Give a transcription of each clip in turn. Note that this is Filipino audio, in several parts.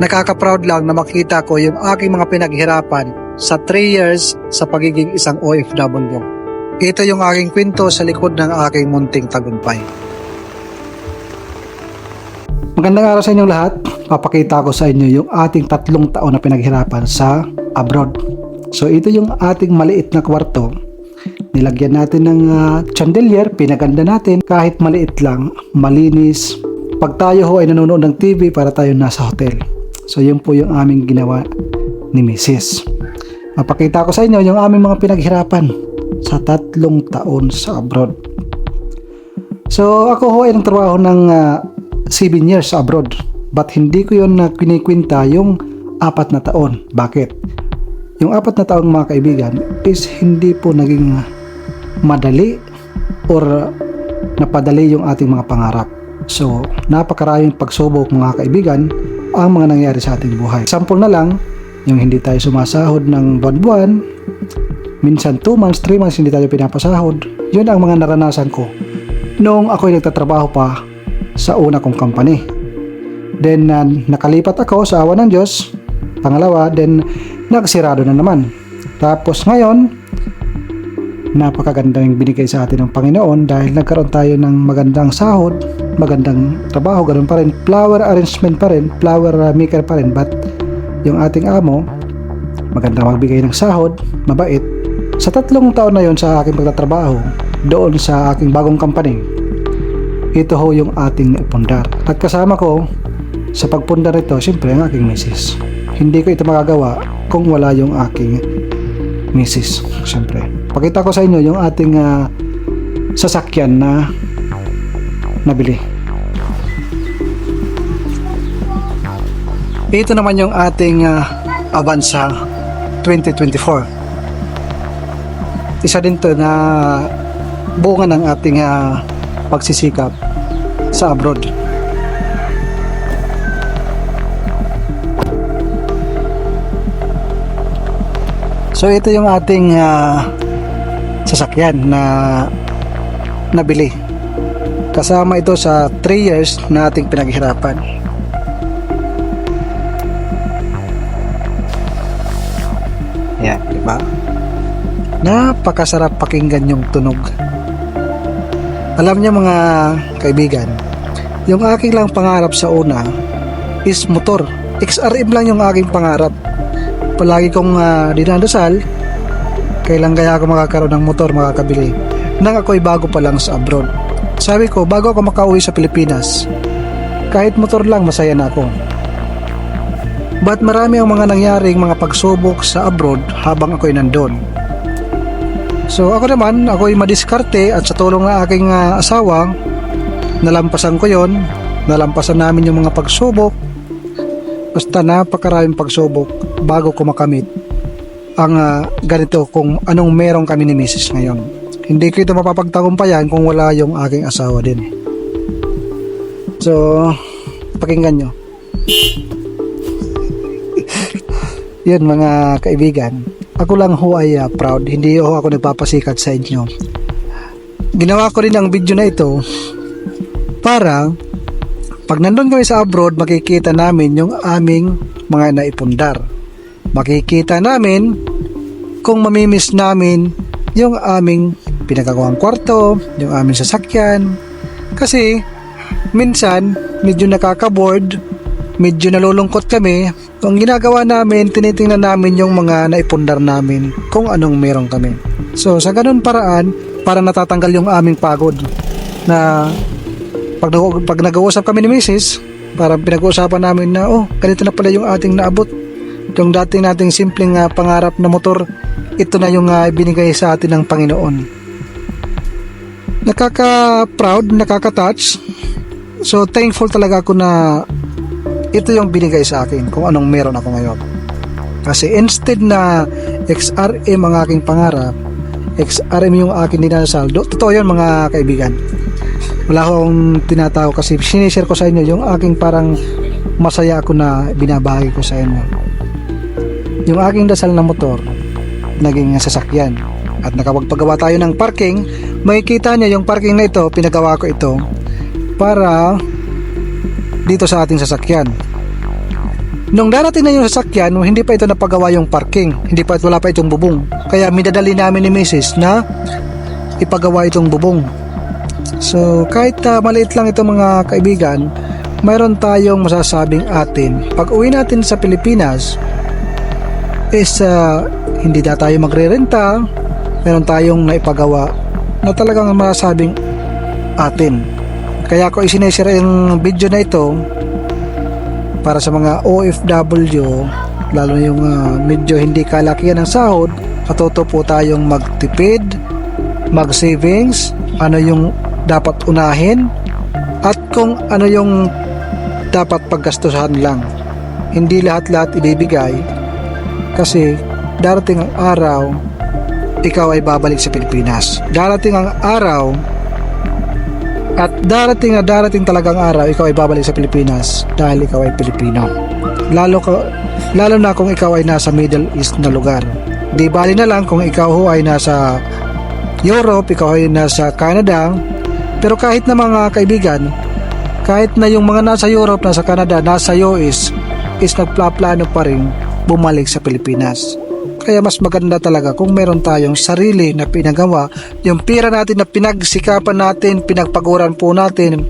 Nakaka-proud lang na makita ko yung aking mga pinaghirapan sa 3 years sa pagiging isang OFW. Ito yung aking kwento sa likod ng aking munting tagumpay. Magandang araw sa inyong lahat. Papakita ko sa inyo yung ating 3 taon na pinaghirapan sa abroad. So ito yung ating maliit na kwarto. Nilagyan natin ng chandelier, pinaganda natin kahit maliit lang, malinis. Pag tayo ho ay nanonood ng TV para tayo nasa hotel. So yun po yung aming ginawa ni Mrs. Mapakita ko sa inyo yung aming mga pinaghirapan sa 3 taon sa abroad. So ako ho ay nagtrabaho ng 7 years sa abroad. But hindi ko yun kinikwinta yung 4 na taon. Bakit? Yung 4 na taon mga kaibigan is hindi po naging madali or napadali yung ating mga pangarap. So napakaraming pagsubok mga kaibigan ang mga nangyari sa ating buhay. Sample na lang, yung hindi tayo sumasahod ng buwan-buwan, minsan 2 months, 3 months hindi tayo pinapasahod. Yun ang mga naranasan ko noong ako'y nagtatrabaho pa sa una kong company. Then nakalipat ako sa awa ng Diyos. Pangalawa, then nagsirado na naman. Tapos ngayon, napakaganda yung binigay sa atin ng Panginoon dahil nagkaroon tayo ng magandang sahod, magandang trabaho, ganun pa rin, flower arrangement pa rin, flower maker pa rin, but yung ating amo maganda magbigay ng sahod, mabait. Sa 3 taon na yon sa aking pagtatrabaho doon sa aking bagong company, ito ho yung ating naipundar. At kasama ko sa pagpundar ito, siyempre ang aking misis. Hindi ko ito magagawa kung wala yung aking misis, siyempre. Pakita ko sa inyo yung ating sasakyan na nabili. Ito naman yung ating Avanza 2024. Isa din to na bunga ng ating pagsisikap sa abroad. So ito yung ating sasakyan na nabili. Kasama ito sa 3 years na ating pinaghirapan. Yan, di ba? Napakasarap pakinggan yung tunog. Alam niyo mga kaibigan, yung aking lang pangarap sa una is motor. XRM lang yung aking pangarap. Palagi kong dinadasal, kailan kaya ako makakaroon ng motor, makakabili nang ako'y bago pa lang sa abroad. Sabi ko, bago ako makauwi sa Pilipinas, kahit motor lang masaya na ako. But marami ang mga nangyaring mga pagsubok sa abroad habang ako'y nandun. So ako naman, ako'y madiskarte at sa tulong ng aking asawa, nalampasan ko yon. Nalampasan namin yung mga pagsubok. Basta napakaraming pagsubok bago ko makamit ang ganito kung anong meron kami ni Mrs. ngayon. Hindi ko ito mapapagtagumpayan kung wala yung aking asawa din. So, pakinggan nyo. Yun mga kaibigan, ako lang ho ay proud. Hindi ho ako nagpapasikat sa inyo. Ginawa ko rin ang video na ito para pag nandun kami sa abroad, makikita namin yung aming mga naipundar. Makikita namin kung mamimiss namin yung aming pinagagawang kwarto, yung aming sasakyan. Kasi minsan medyo nakaka-board, medyo nalulungkot kami. Ang ginagawa namin, tinitingnan namin yung mga naipundar namin kung anong meron kami. So sa ganun paraan, para natatanggal yung aming pagod na pag nag-uusap kami ni Mrs., parang pinag-uusapan namin na ganito na pala yung ating naabot. Yung dating nating simpleng pangarap na motor, ito na yung binigay sa atin ng Panginoon. Nakaka-proud, nakaka-touch. So thankful talaga ako na ito yung binigay sa akin kung anong meron ako ngayon. Kasi instead na XRM ang aking pangarap, XRM yung aking dinasal. Totoo yun mga kaibigan. Wala akong tinatawag kasi sinishare ko sa inyo yung aking parang masaya ako na binabahagi ko sa inyo. Yung aking dasal na motor naging sasakyan. At nakapagpagawa tayo ng parking, makikita nyo yung parking na ito, pinagawa ko ito para dito sa ating sasakyan. Nung darating na yung sasakyan, hindi pa ito napagawa yung parking, wala pa itong bubong. Kaya minadali namin ni Mrs. na ipagawa itong bubong. So kahit maliit lang ito mga kaibigan, mayroon tayong masasabing atin. Pag uwi natin sa Pilipinas is hindi na tayo magre-renta, meron tayong naipagawa na talagang masasabing atin. Kaya ako isinesira yung video na ito para sa mga OFW, lalo yung medyo hindi kalakihan ng sahod. Matuto po tayong magtipid, mag-savings, ano yung dapat unahin, at kung ano yung dapat paggastusan lang. Hindi lahat-lahat ibibigay kasi darating ang araw ikaw ay babalik sa Pilipinas. Darating ang araw at darating talagang araw ikaw ay babalik sa Pilipinas dahil ikaw ay Pilipino. Lalo na kung ikaw ay nasa Middle East na lugar. Di bali na lang kung ikaw ho ay nasa Europe, ikaw ay nasa Canada. Pero kahit na mga kaibigan, kahit na yung mga nasa Europe, nasa Canada, nasa US is nagplaplano pa rin bumalik sa Pilipinas. Kaya mas maganda talaga kung meron tayong sarili na pinagawa. Yung pira natin na pinagsikapan natin, pinagpaguran po natin,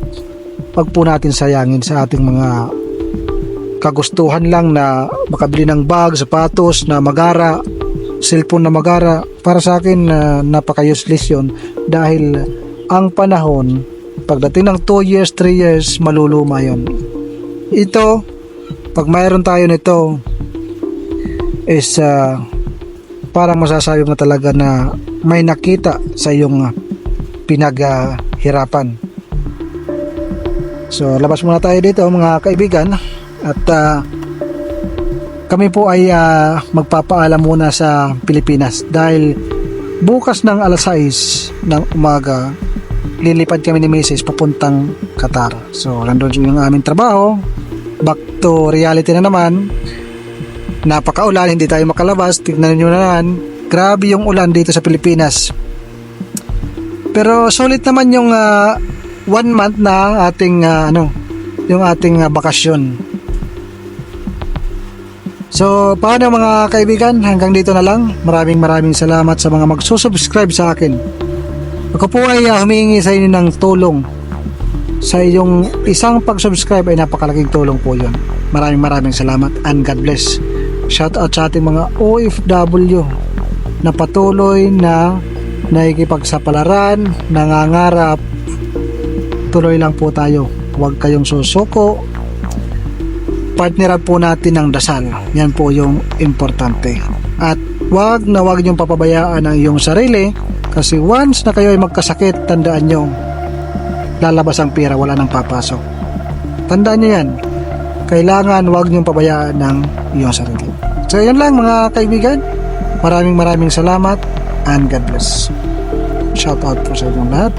wag po natin sayangin sa ating mga kagustuhan lang na makabili ng bag, sapatos na magara, cellphone na magara. Para sa akin napaka-useless yun dahil ang panahon, pagdating ng 2 years, 3 years, maluluma yun. Ito, pag mayroon tayo nito is parang masasabi mo talaga na may nakita sa iyong pinaghirapan. So labas muna tayo dito mga kaibigan at kami po ay magpapaalam muna sa Pilipinas dahil bukas ng alas 6 ng umaga lilipad kami ni Mrs. papuntang Qatar. So nandun yung aming trabaho, back to reality na naman. Napakaulan, hindi tayo makalabas. Tignan nyo na yan, grabe yung ulan dito sa Pilipinas. Pero sulit naman yung 1 month na ating yung ating bakasyon. So paano mga kaibigan, hanggang dito na lang. Maraming salamat sa mga magsusubscribe sa akin. Ako po ay humingi sa inyo ng tulong. Sa iyong isang pag-subscribe ay napakalaking tulong po yun. Maraming salamat and God bless. Shout out sa ating mga OFW na patuloy na nakikipagsapalaran, nangangarap. Tuloy lang po tayo. Huwag kayong susuko. Partneran po natin ng dasal. Yan po yung importante. At huwag niyong papabayaan ang iyong sarili kasi once na kayo ay magkasakit, tandaan nyo, lalabas ang pera, wala nang papasok. Tandaan nyo yan. Kailangan huwag niyong pabayaan ng iyong sarili. So yan lang mga kaibigan. Maraming salamat and God bless. Shout out po sa inyong lahat.